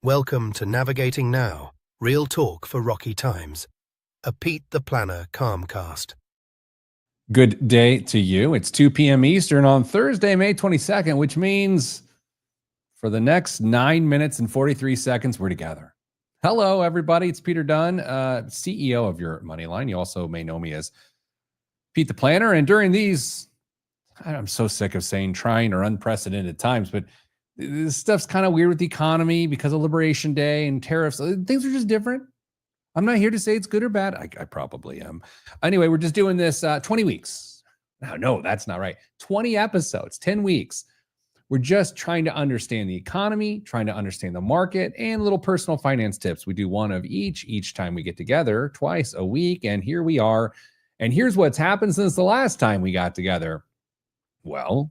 Welcome to Navigating Now, real talk for rocky times. A Pete the Planner Calmcast. Good day to you. It's 2 p.m. Eastern on Thursday, May 22nd, which means for the next 9 minutes and 43 seconds, we're together. Hello, everybody. It's Peter Dunn, CEO of Your Moneyline. You also may know me as Pete the Planner. And during these, I'm so sick of saying trying or unprecedented times, but this stuff's kind of weird with the economy because of Liberation Day and tariffs. Things are just different. I'm not here to say it's good or bad. I probably am. Anyway, we're just doing this 20 weeks. No, that's not right. 20 episodes, 10 weeks. We're just trying to understand the economy, trying to understand the market, and little personal finance tips. We do one of each time we get together, twice a week. And here we are. And here's what's happened since the last time we got together. Well,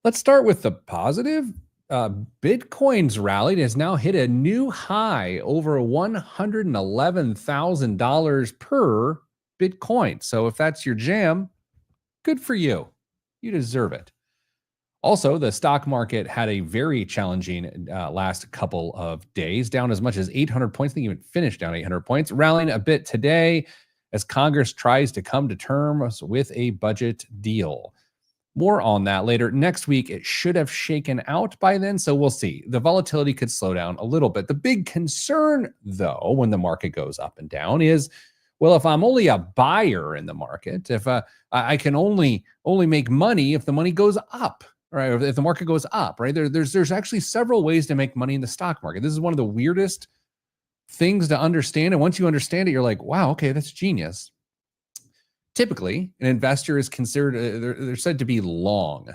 let's start with the positive. Bitcoin's rallied, has now hit a new high over $111,000 per Bitcoin. So if that's your jam, good for you. You deserve it. Also, the stock market had a very challenging last couple of days, down as much as 800 points. I think even finished down 800 points, rallying a bit today as Congress tries to come to terms with a budget deal. More on that later. Next week, it should have shaken out by then, so we'll see. The volatility could slow down a little bit. The big concern, though, when the market goes up and down is, well, if I'm only a buyer in the market, if I can only make money if the money goes up, right? Or if the market goes up, right? There's actually several ways to make money in the stock market. This is one of the weirdest things to understand, and once you understand it, you're like, wow, okay, that's genius. Typically, an investor is considered, they're said to be long.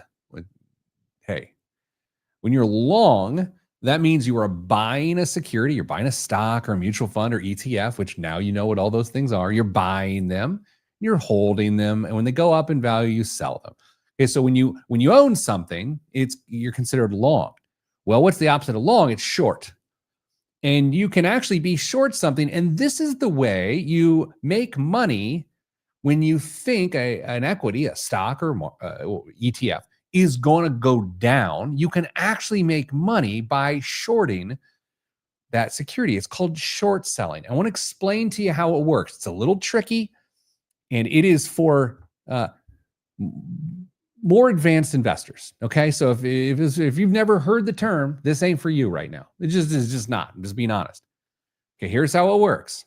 Hey, when you're long, that means you are buying a security, you're buying a stock or a mutual fund or ETF, which now you know what all those things are. You're buying them, you're holding them, and when they go up in value, you sell them. Okay, so when you own something, you're considered long. Well, what's the opposite of long? It's short. And you can actually be short something, and this is the way you make money. When you think an equity, a stock or ETF is going to go down, you can actually make money by shorting that security. It's called short selling. I want to explain to you how it works. It's a little tricky, and it is for more advanced investors. Okay, so if you've never heard the term, this ain't for you right now. It is just not. I'm just being honest. Okay, here's how it works.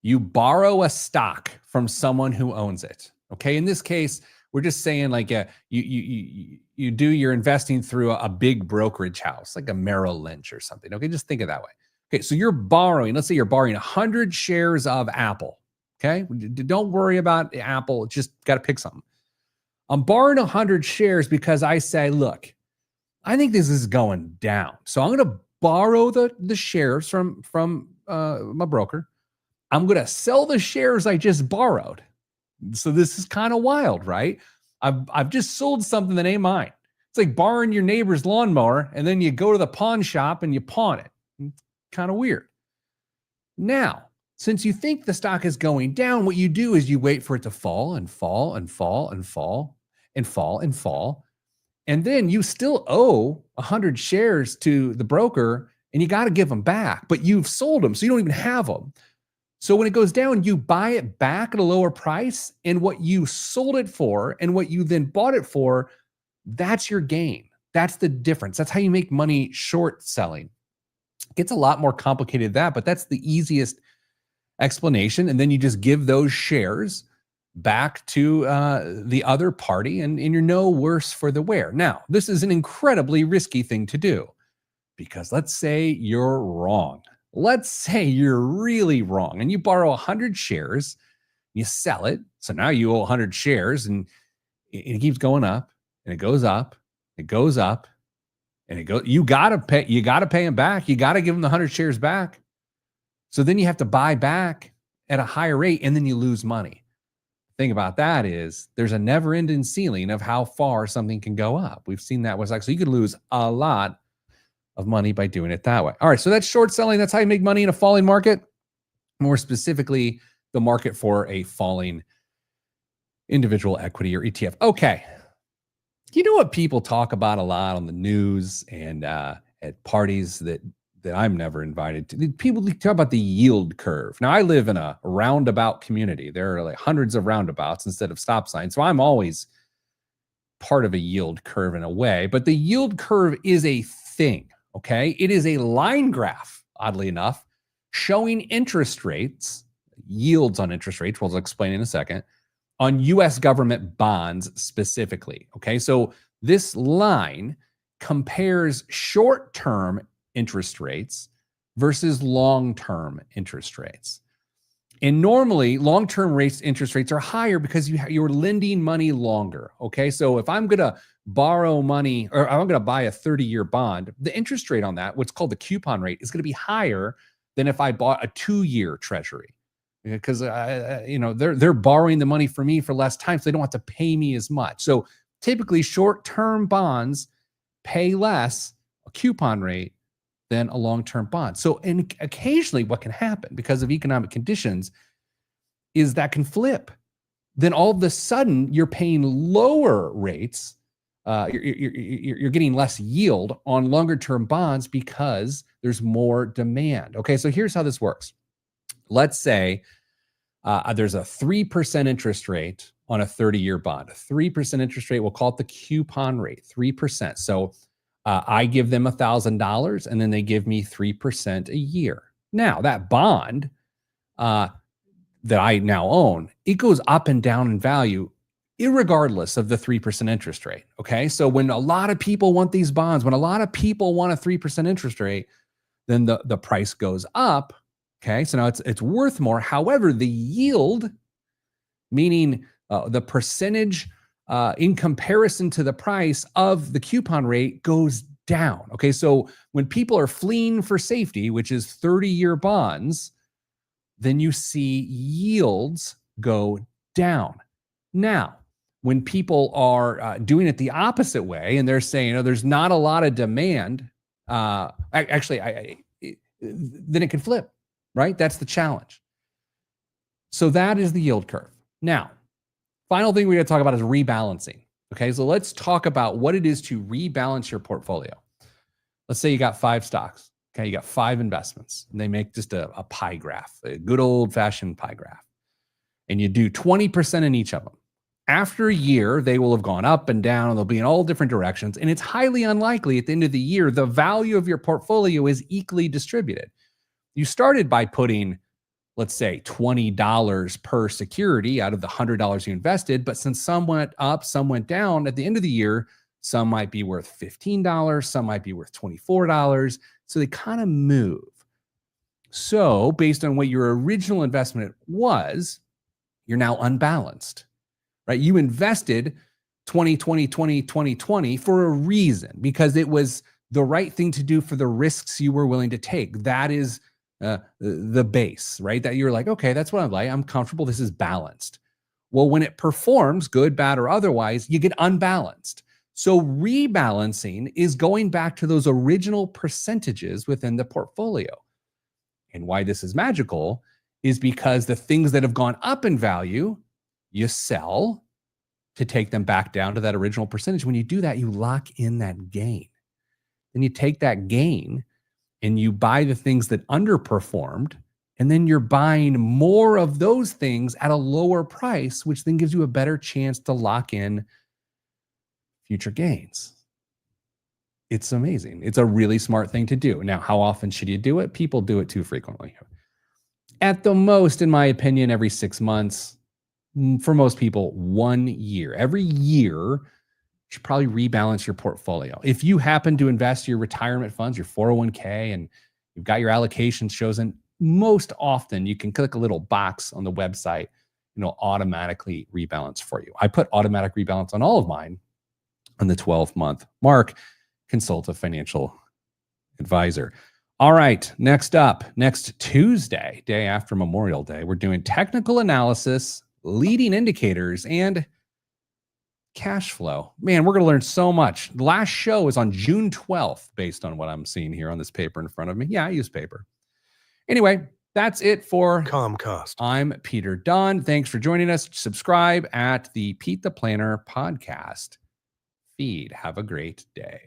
You borrow a stock from someone who owns it. Okay, in this case, we're just saying like you do your investing through a big brokerage house, like a Merrill Lynch or something. Okay, just think of it that way. Okay, so you're borrowing, let's say you're borrowing 100 shares of Apple. Okay, don't worry about Apple, just got to pick something. I'm borrowing 100 shares because I say, look, I think this is going down. So I'm going to borrow the shares from my broker. I'm going to sell the shares I just borrowed. So this is kind of wild, right? I've just sold something that ain't mine. It's like borrowing your neighbor's lawnmower and then you go to the pawn shop and you pawn it. It's kind of weird. Now, since you think the stock is going down, what you do is you wait for it to fall and fall and fall and fall and fall and fall. And then you still owe 100 shares to the broker and you got to give them back, but you've sold them, so you don't even have them. So when it goes down, you buy it back at a lower price, and what you sold it for and what you then bought it for, that's your gain. That's the difference. That's how you make money short selling. It gets a lot more complicated than that, but that's the easiest explanation. And then you just give those shares back to the other party, and you're no worse for the wear. Now, this is an incredibly risky thing to do because let's say you're wrong. Let's say you're really wrong and you borrow 100 shares, you sell it. So now you owe 100 shares and it keeps going up and it goes up, it goes up and it goes. You got to pay them back. You got to give them the 100 shares back. So then you have to buy back at a higher rate and then you lose money. The thing about that is there's a never ending ceiling of how far something can go up. We've seen that with, so you could lose a lot of money by doing it that way. All right, so that's short selling. That's how you make money in a falling market. More specifically, the market for a falling individual equity or ETF. Okay, you know what people talk about a lot on the news and at parties that I'm never invited to. People talk about the yield curve. Now, I live in a roundabout community. There are like hundreds of roundabouts instead of stop signs. So I'm always part of a yield curve in a way. But the yield curve is a thing, okay? It is a line graph, oddly enough, showing interest rates, yields on interest rates, we'll explain in a second, on U.S. government bonds specifically, okay? So this line compares short-term interest rates versus long-term interest rates. And normally, long-term interest rates are higher because you're lending money longer, okay? So if I'm going to borrow money, or I'm going to buy a 30-year bond, the interest rate on that, what's called the coupon rate, is going to be higher than if I bought a 2-year treasury. Because they're borrowing the money from me for less time, so they don't have to pay me as much. So typically, short-term bonds pay less a coupon rate than a long-term bond. So, and occasionally what can happen because of economic conditions is that can flip. Then all of a sudden you're paying lower rates. You're getting less yield on longer-term bonds because there's more demand. Okay, so here's how this works. Let's say there's a 3% interest rate on a 30-year bond. A 3% interest rate, we'll call it the coupon rate, 3%. So I give them $1,000 and then they give me 3% a year. Now, that bond that I now own, it goes up and down in value irregardless of the 3% interest rate, okay? So when a lot of people want these bonds, when a lot of people want a 3% interest rate, then the price goes up, okay? So now it's worth more. However, the yield, meaning the percentage in comparison to the price of the coupon rate, goes down. Okay, so when people are fleeing for safety, which is 30-year bonds, then you see yields go down. Now, when people are doing it the opposite way and they're saying, there's not a lot of demand, then it can flip, right? That's the challenge. So that is the yield curve. Now, final thing we're going to talk about is rebalancing. Okay, so let's talk about what it is to rebalance your portfolio. Let's say you got 5 stocks. Okay, you got 5 investments, and they make just a pie graph, a good old-fashioned pie graph. And you do 20% in each of them. After a year, they will have gone up and down, and they'll be in all different directions. And it's highly unlikely at the end of the year, the value of your portfolio is equally distributed. You started by putting, let's say, $20 per security out of the $100 you invested. But since some went up, some went down, at the end of the year, some might be worth $15, some might be worth $24. So they kind of move. So based on what your original investment was, you're now unbalanced, right? You invested 2020 for a reason, because it was the right thing to do for the risks you were willing to take. That is the base, right? That you're like, okay, that's what I'm like. I'm comfortable. This is balanced. Well, when it performs, good, bad, or otherwise, you get unbalanced. So rebalancing is going back to those original percentages within the portfolio. And why this is magical is because the things that have gone up in value, you sell to take them back down to that original percentage. When you do that, you lock in that gain. Then you take that gain and you buy the things that underperformed, and then you're buying more of those things at a lower price, which then gives you a better chance to lock in future gains. It's amazing. It's a really smart thing to do. Now, how often should you do it? People do it too frequently. At the most, in my opinion, every 6 months. For most people, 1 year. Every year, you should probably rebalance your portfolio. If you happen to invest your retirement funds, your 401k, and you've got your allocations chosen, most often you can click a little box on the website and it'll automatically rebalance for you. I put automatic rebalance on all of mine on the 12-month mark. Consult a financial advisor. All right, next up, next Tuesday, day after Memorial Day, we're doing technical analysis, leading indicators, and cash flow. Man, we're going to learn so much. The last show is on June 12th, based on what I'm seeing here on this paper in front of me. Yeah, I use paper. Anyway, that's it for Calmcast. I'm Peter Dunn. Thanks for joining us. Subscribe at the Pete the Planner podcast feed. Have a great day.